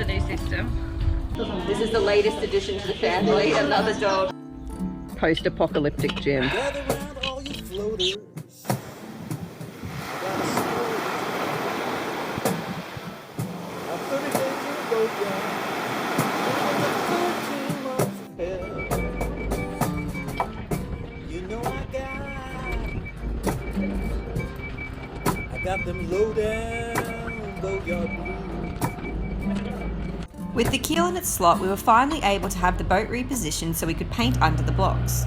the new system. This is the latest addition to the family, another dog. Post-apocalyptic Jim. Got them low down, low yard blues. With the keel in its slot, we were finally able to have the boat repositioned so we could paint under the blocks.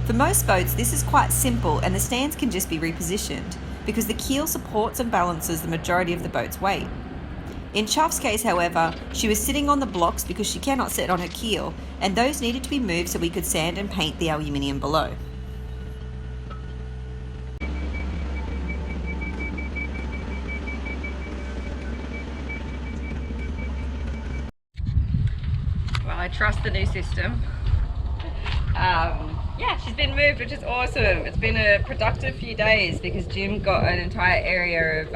For most boats, this is quite simple and the stands can just be repositioned because the keel supports and balances the majority of the boat's weight. In Chuffed's case, however, she was sitting on the blocks because she cannot sit on her keel, and those needed to be moved so we could sand and paint the aluminium below. Well, I trust the new system. Yeah, she's been moved, which is awesome. It's been a productive few days because Jim got an entire area of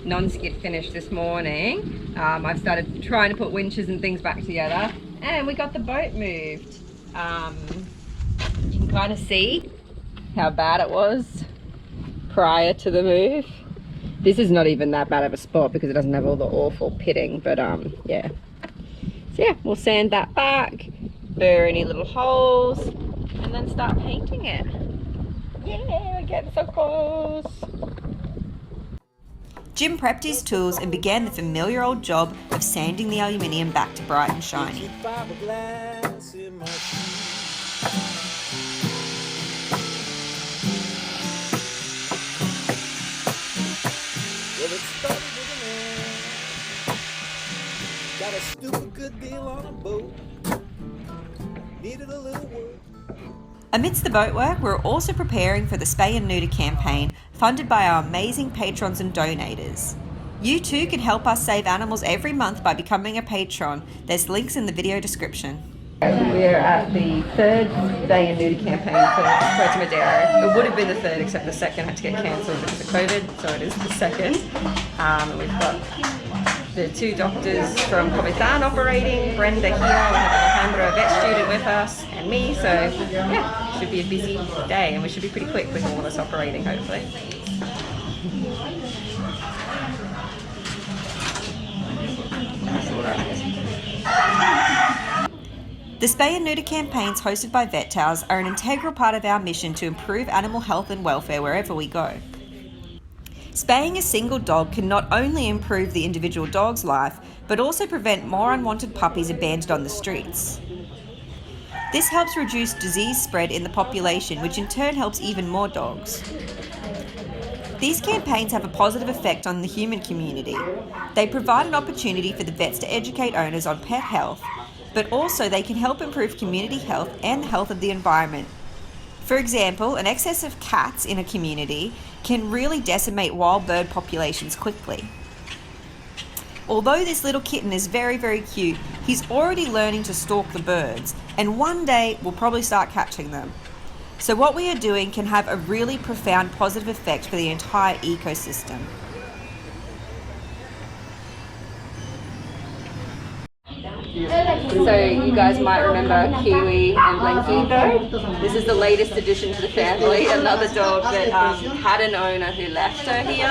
non-skid finished this morning. I've started trying to put winches and things back together, and we got the boat moved. You can kind of see how bad it was prior to the move. This is not even that bad of a spot because it doesn't have all the awful pitting, but yeah. So yeah, we'll sand that back, burr any little holes, and then start painting it. Yeah, we're getting so close. Jim prepped his tools and began the familiar old job of sanding the aluminium back to bright and shiny. Got a stupid good deal on a boat. Needed a little work. Amidst the boat work, we're also preparing for the Spay and Neuter campaign funded by our amazing patrons and donators. You too can help us save animals every month by becoming a patron. There's links in the video description. We're at the third Spay and Neuter campaign for Puerto Madero. It would have been the third, except the second had to get cancelled because of COVID, so it is the second. We've got the two doctors from Comitán operating, Brenda here, we have Alejandro, a vet student with us, and me, so yeah, should be a busy day, and we should be pretty quick with all of us operating, hopefully. The Spay and Neuter campaigns hosted by Vet Towers are an integral part of our mission to improve animal health and welfare wherever we go. Spaying a single dog can not only improve the individual dog's life, but also prevent more unwanted puppies abandoned on the streets. This helps reduce disease spread in the population, which in turn helps even more dogs. These campaigns have a positive effect on the human community. They provide an opportunity for the vets to educate owners on pet health, but also they can help improve community health and the health of the environment. For example, an excess of cats in a community can really decimate wild bird populations quickly. Although this little kitten is very, very cute, he's already learning to stalk the birds, and one day we'll probably start catching them. So what we are doing can have a really profound positive effect for the entire ecosystem. So you guys might remember Kiwi and Blinky though. This is the latest addition to the family, another dog that had an owner who left her here.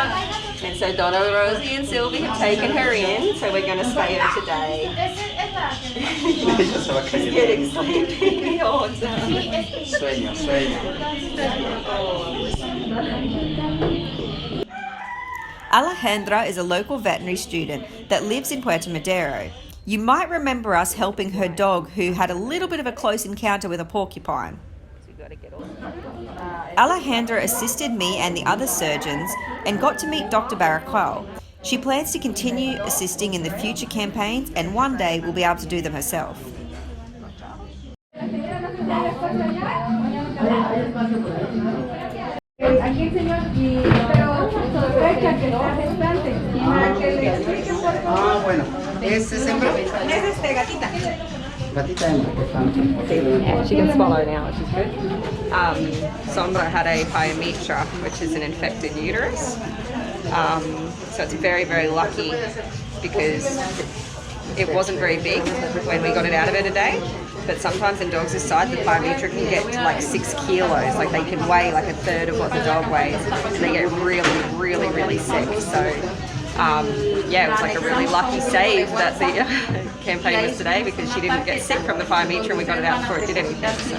And so Donna, Rosie and Sylvie have taken her in, so we're going to spay her today. She's getting sleepy. Awesome. Alejandra is a local veterinary student that lives in Puerto Madero. You might remember us helping her dog who had a little bit of a close encounter with a porcupine. Alejandra assisted me and the other surgeons and got to meet Dr. Barraquel. She plans to continue assisting in the future campaigns and one day will be able to do them herself. Bueno, ¿es hembra? Es gatita. Gatita hembra. Yeah, she can swallow now, which is good. Sombra had a pyometra, which is an infected uterus. So it's very, very lucky because it wasn't very big when we got it out of her today. But sometimes in dogs this size, the pyometra can get to like 6 kilos. Like they can weigh like a third of what the dog weighs, and they get really, really, really sick. So yeah, it was like a really lucky save that the campaign was today, because she didn't get sick from the pyometra and we got it out before it did anything. So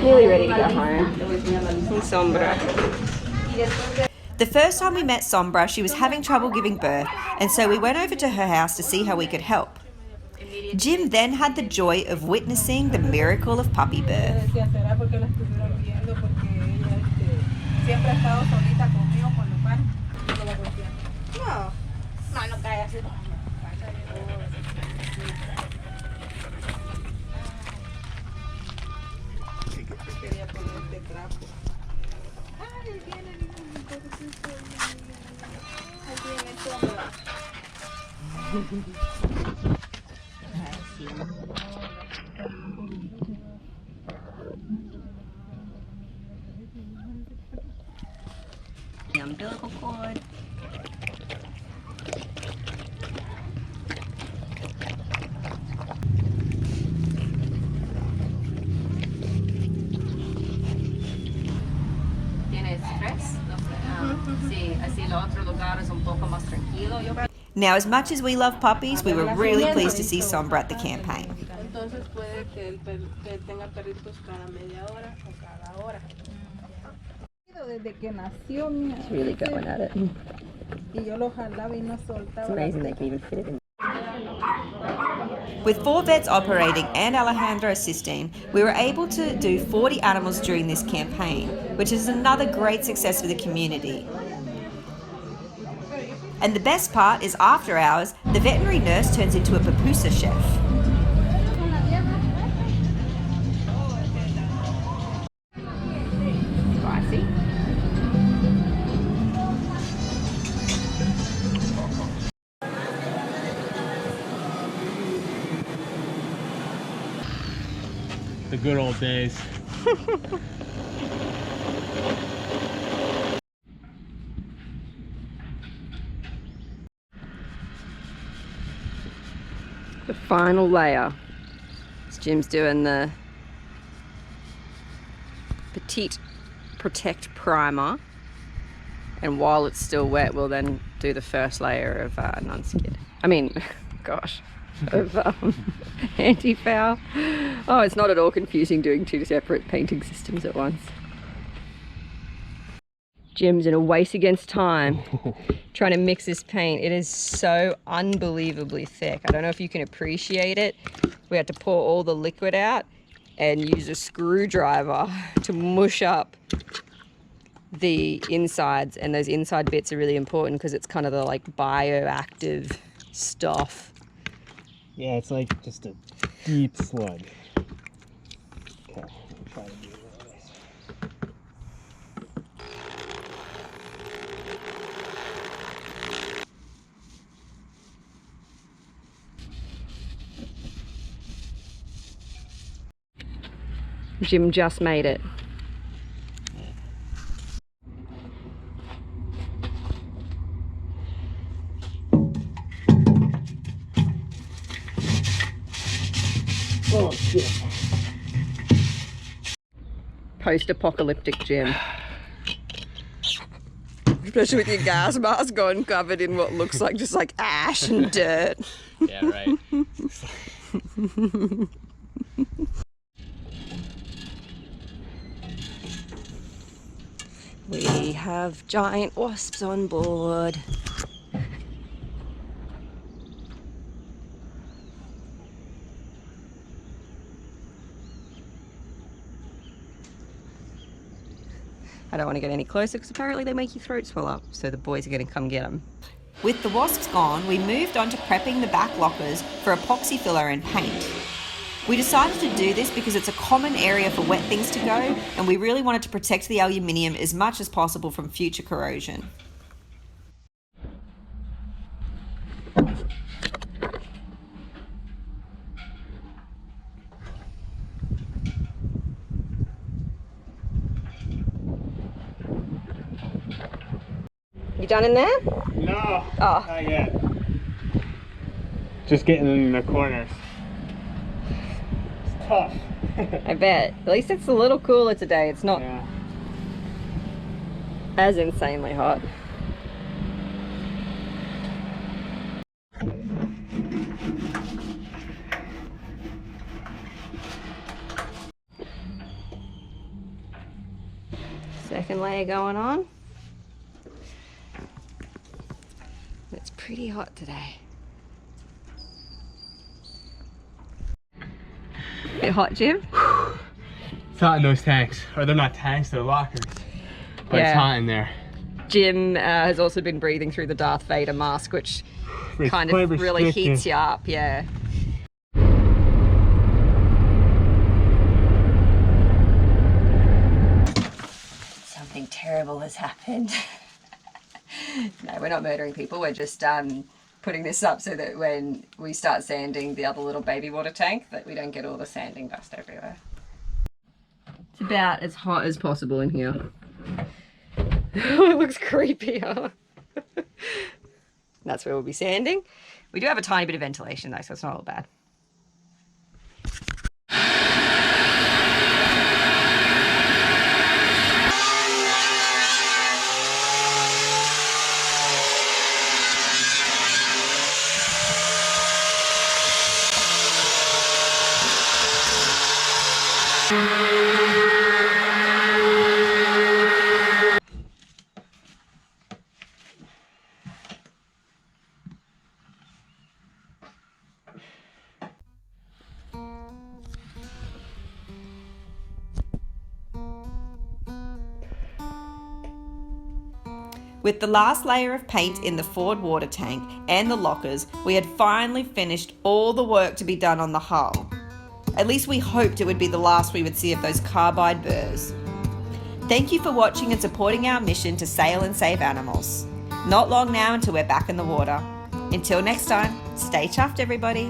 nearly ready to go home. Sombra. The first time we met Sombra, she was having trouble giving birth, and so we went over to her house to see how we could help. Jim then had the joy of witnessing the miracle of puppy birth. The umbilical cord. ¿Tienes estrés? Sí, así el otro lugar es un poco más tranquilo. Now, as much as we love puppies, we were really pleased to see Sombra at the campaign. It's really going at it. It's amazing they can even fit it in. With 4 vets operating and Alejandro assisting, we were able to do 40 animals during this campaign, which is another great success for the community. And the best part is after hours, the veterinary nurse turns into a pupusa chef. Spicy. The good old days. The final layer. Jim's doing the Petite Protect Primer, and while it's still wet, we'll then do the first layer of non-skid. I mean, gosh, of antifoul. Oh, it's not at all confusing doing 2 separate painting systems at once. Jim's in a race against time, trying to mix this paint. It is so unbelievably thick. I don't know if you can appreciate it. We had to pour all the liquid out and use a screwdriver to mush up the insides, and those inside bits are really important because it's kind of the like bioactive stuff. Yeah, it's like just a deep sludge. Okay, I'll try to do this. Jim just made it. Oh shit. Post-apocalyptic Jim. Especially with your gas mask on, covered in what looks like just like ash and dirt. Yeah, right. We have giant wasps on board. I don't want to get any closer because apparently they make your throat swell up, so the boys are going to come get them. With the wasps gone, we moved on to prepping the back lockers for epoxy filler and paint. We decided to do this because it's a common area for wet things to go, and we really wanted to protect the aluminium as much as possible from future corrosion. You done in there? No, No, Oh. not yet. Just getting in the corners. It's tough. I bet. At least it's a little cooler today. It's not Yeah. as insanely hot. Second layer going on. It's pretty hot today. Bit hot, Jim? It's hot in those tanks. Or they're not tanks, they're lockers. But Yeah. it's hot in there. Jim has also been breathing through the Darth Vader mask, which It's kind quite of really restricting. heats you up, yeah. Something terrible has happened. No, we're not murdering people, we're just putting this up so that when we start sanding the other little baby water tank, that we don't get all the sanding dust everywhere. It's about as hot as possible in here. It looks creepy, huh? That's where we'll be sanding. We do have a tiny bit of ventilation though, so it's not all bad. With the last layer of paint in the forward water tank and the lockers, we had finally finished all the work to be done on the hull. At least we hoped it would be the last we would see of those carbide burrs. Thank you for watching and supporting our mission to sail and save animals. Not long now until we're back in the water. Until next time, stay chuffed everybody.